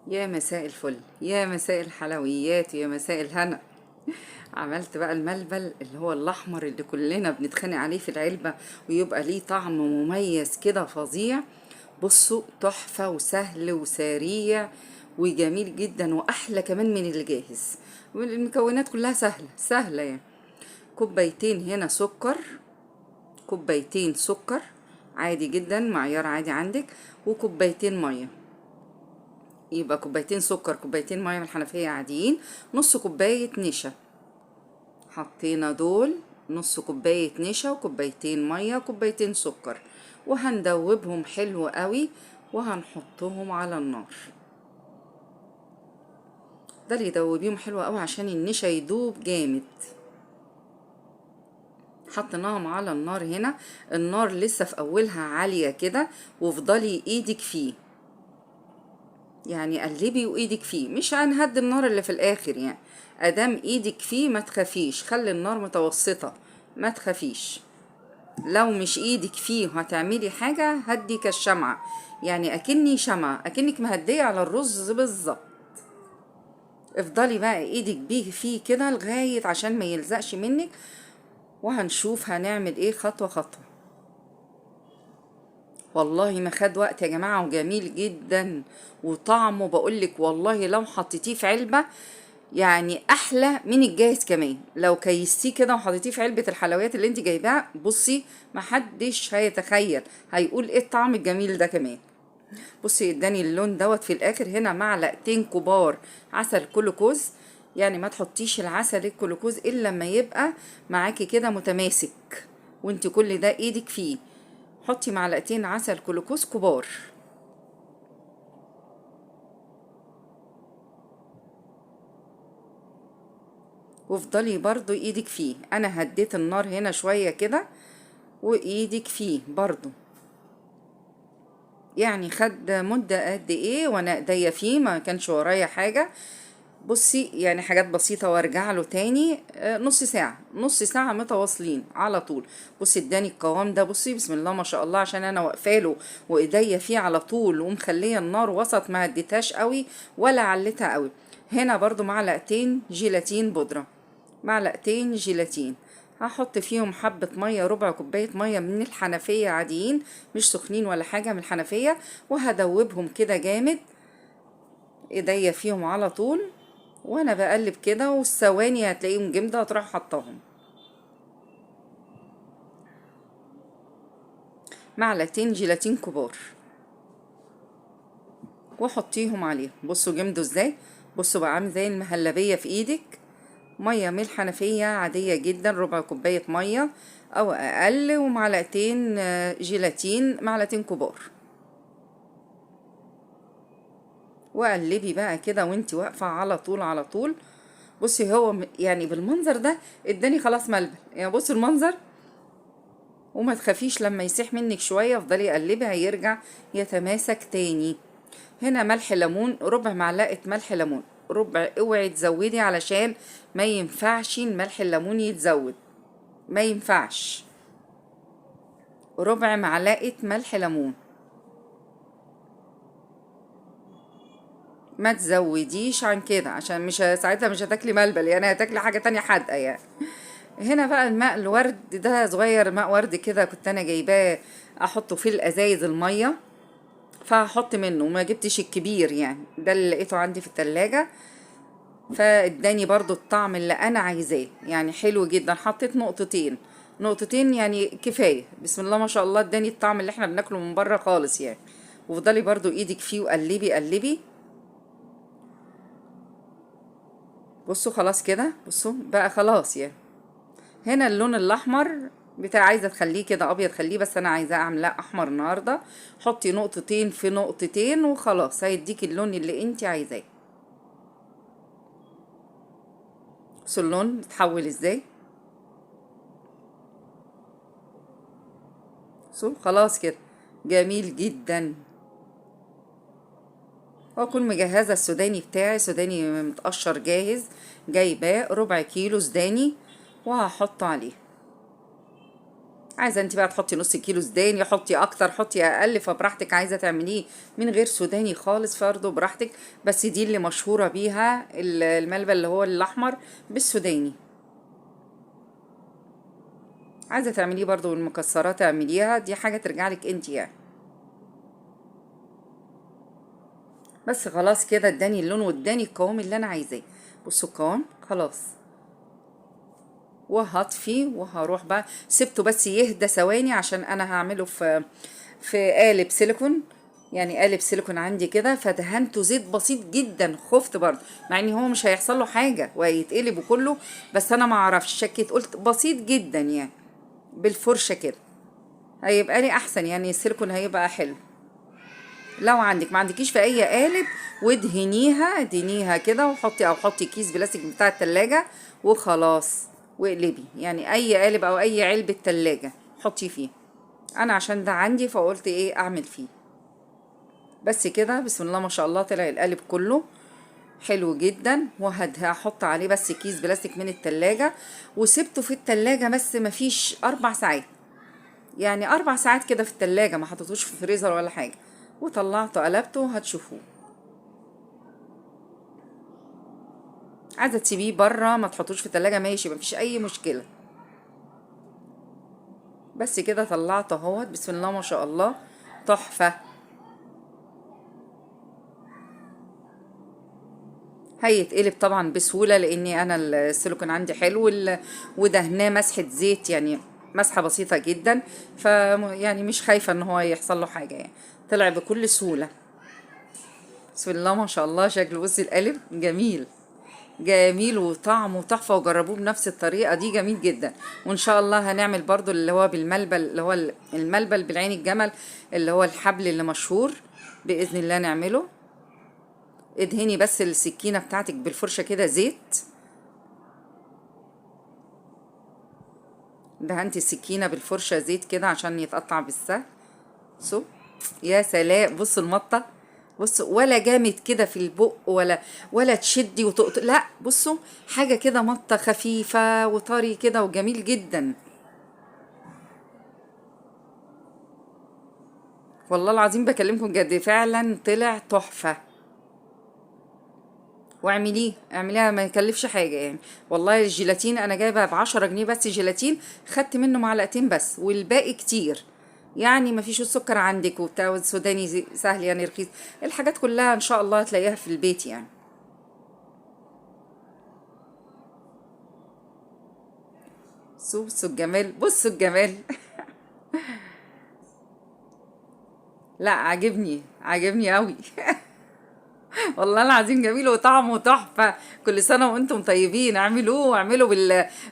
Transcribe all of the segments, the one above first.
يا مساء الفل، يا مساء الحلويات، يا مساء الهنا. عملت بقى الملبن اللي هو الاحمر اللي كلنا بنتخانق عليه في العلبة، ويبقى ليه طعم مميز كده فظيع. بصوا، تحفة وسهل وسريع وجميل جدا واحلى كمان من اللي جاهز. والمكونات كلها سهلة سهلة يعني. كوبايتين هنا سكر، كوبايتين سكر عادي جدا، معيار عادي عندك، وكوبايتين مية. يبقى كوبايتين سكر، كوبايتين ميه من الحنفيه عاديين، نص كوبايه نشا. حطينا دول، نص كوبايه نشا وكوبايتين ميه وكوبايتين سكر، وهندوبهم حلو قوي وهنحطهم على النار. ده اللي يدوبيهم حلو قوي عشان النشا يدوب جامد. حطيناهم على النار هنا، النار لسه في اولها عاليه كده، وافضلي ايدك فيه، يعني قلبي وايدك فيه، مش هنهدي النار اللي في الاخر يعني. ادام ايدك فيه ما تخافيش، خلي النار متوسطة، ما تخافيش. لو مش ايدك فيه وهتعملي حاجة هدي كالشمعة، يعني اكني شمعة، اكنك مهدية على الرز بالظبط. افضلي بقى ايدك بيه فيه كده لغاية عشان ما يلزقش منك. وهنشوف هنعمل ايه خطوة خطوة. والله ما خد وقت يا جماعة، وجميل جدا. وطعمه بقولك والله لو حطيتيه في علبة يعني احلى من الجاهز كمان. لو كيستيه كده وحطيتيه في علبة الحلويات اللي انت جايباها، بصي محدش هيتخيل، هيقول ايه الطعم الجميل ده كمان. بصي اداني اللون دوت في الاخر. هنا معلقتين كبار عسل كلوكوز، يعني ما تحطيش العسل الكلوكوز الا لما يبقى معاكي كده متماسك وانت كل ده ايدك فيه. حطي معلقتين عسل كلوكوز كبار. وافضلي برضو ايدك فيه، انا هديت النار هنا شوية كده، وايدك فيه برضو. يعني خد مدة قد ايه وانا ايديا فيه، ما كانش ورايا حاجة. بصي يعني حاجات بسيطة وارجع له تاني. نص ساعة نص ساعة متواصلين على طول. بصي اداني القوام ده، بصي بسم الله ما شاء الله، عشان انا واقفاله وايديا فيه على طول ومخليه النار وسط، ما هديتهاش قوي ولا علتها قوي. هنا برضو معلقتين جيلاتين بودرة، معلقتين جيلاتين. هحط فيهم حبة مية، ربع كوباية مية من الحنفية عاديين، مش سخنين ولا حاجة، من الحنفية. وهدوبهم كده جامد، ايديا فيهم على طول. وانا بقلب كده والثواني هتلاقيهم جامدة، هتروح حطاهم. معلقتين جيلاتين كبار وحطيهم عليهم. بصوا جمدوا ازاي، بصوا بقى عامل زي المهلبية في ايدك. مية من الحنفية عادية جدا، ربع كوباية مية او اقل، ومعلقتين جيلاتين، معلقتين كبار. وقلبي بقى كده وانتي واقفة على طول على طول. بصي هو يعني بالمنظر ده اداني خلاص ملبن، يعني بصي المنظر. وما تخافيش لما يسيح منك شوية، افضلي قلبي هيرجع يتماسك تاني. هنا ملح ليمون، ربع معلقة ملح ليمون، ربع، اوعي تزودي علشان ما ينفعش الملح الليمون يتزود، ما ينفعش. ربع معلقة ملح ليمون، ما تزوديش عن كده عشان مش ساعتها مش هتاكلي ملبل، يعني هتاكلي حاجة تانية حادقة يعني. هنا بقى الماء الورد ده صغير، ماء ورد كده كنت انا جايباه احطه في الازايز المية، فهحط منه، ما جبتش الكبير يعني، ده اللي لقيته عندي في التلاجة. فاداني برضو الطعم اللي انا عايزاه، يعني حلو جدا. حطيت نقطتين، نقطتين يعني كفاية، بسم الله ما شاء الله، اداني الطعم اللي احنا بناكله من بره خالص يعني. وفضلي برضو ايدك فيه وقلبي قلبي. بصوا خلاص كده، بصوا بقى خلاص يعني. هنا اللون الاحمر بتاع، عايزه تخليه كده ابيض خليه، بس انا عايزاه اعملاه احمر النهارده. حطي نقطتين في نقطتين وخلاص، هيديكي اللون اللي انت عايزاه. بصوا اللون اتحول ازاي. بصوا خلاص كده، جميل جدا. واكون مجهزه السوداني بتاعي، سوداني متقشر جاهز، جايباه ربع كيلو سوداني، وهحط عليه. عايزه انت بقى تحطي نص كيلو سوداني، حطي اكتر حطي اقل، فبراحتك. عايزه تعمليه من غير سوداني خالص برضه براحتك، بس دي اللي مشهوره بيها الملبن اللي هو الاحمر بالسوداني. عايزه تعمليه برضه بالمكسرات اعمليها، دي حاجه ترجع لك انت يعني. بس خلاص كده اداني اللون واداني القوام اللي انا عايزاه. بصوا القوام خلاص. وهطفي وهروح بقى، سبته بس يهدى ثواني عشان انا هعمله في قالب سيليكون. يعني قالب سيليكون عندي كده، فدهنته زيت بسيط جدا. خفت برضه مع ان هو مش هيحصل له حاجه وهيتقلب وكله، بس انا ما اعرفش، شكيت قلت بسيط جدا يعني، بالفرشه كده هيبقى لي احسن يعني. السيليكون هيبقى حلو. لو عندك ما عندكيش في اي قالب، وادهنيها ادهنيها كده، وحطي او حطي كيس بلاستيك بتاع التلاجة وخلاص. واقلبي يعني اي قالب او اي علبة تلاجة حطي فيه. انا عشان ده عندي فقلت ايه اعمل فيه. بس كده بسم الله ما شاء الله طلع القالب كله حلو جدا. وهحط عليه بس كيس بلاستيك من التلاجة، وسبته في التلاجة بس مفيش 4 ساعات. يعني 4 ساعات كده في التلاجة، ما حطيتوش في الفريزر ولا حاجة. وطلعته قلبته هتشوفوه. عايزه تسيبيه بره ما تحطوش في التلاجة ماشي، مفيش اي مشكله. بس كده طلعته اهوت بسم الله ما شاء الله تحفه. هيتقلب طبعا بسهوله لاني انا السيليكون عندي حلو ودهناه مسحه زيت يعني، مسحه بسيطه جدا. ف يعني مش خايفه ان هو يحصل له حاجه يعني. طلع بكل سهوله. بسم الله ما شاء الله شكله. بصي القالب جميل جميل وطعمه تحفة، وجربوه بنفس الطريقة دي جميل جدا. وان شاء الله هنعمل برضو اللي هو بالملبل، اللي هو الملبل بالعين الجمل، اللي هو الحبل اللي مشهور. بإذن الله نعمله. ادهني بس السكينة بتاعتك بالفرشة كده زيت. دهنتي السكينة بالفرشة زيت كده عشان يتقطع بالسهل. سو يا سلام. بصوا المطة، بصوا ولا جامد كده في البق ولا تشدي وتقط، لا بصوا حاجة كده مطة خفيفة وطري كده وجميل جدا. والله العظيم بكلمكم جد فعلا طلع تحفة. واعمليه اعمليها ما يكلفش حاجة يعني. والله الجيلاتين انا جايبه ب10 جنيه بس جيلاتين، خدت منه معلقتين بس والباقي كتير. يعني ما فيش السكر عندك وبتاع، والسوداني سهل يعني رخيص. الحاجات كلها ان شاء الله هتلاقيها في البيت يعني. بصوا الجمال بصوا الجمال. لا عاجبني عاجبني قوي. والله العظيم جميل وطعمه تحفة. كل سنة وانتم طيبين. اعملوه واعملوا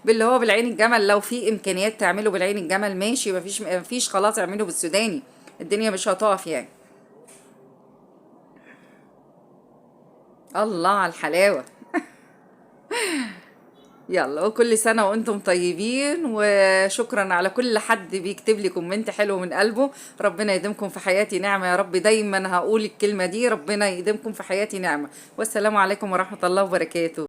باللي هو بالعين الجمل. لو في امكانيات تعملوا بالعين الجمل ماشي، مفيش خلاص اعملوا بالسوداني. الدنيا مش هتقف يعني. الله على الحلاوة. يلا وكل سنة وانتم طيبين. وشكرا على كل حد بيكتب لي كومنت حلو من قلبه. ربنا يديمكم في حياتي نعمة يا رب. دايما هقول الكلمة دي، ربنا يديمكم في حياتي نعمة. والسلام عليكم ورحمة الله وبركاته.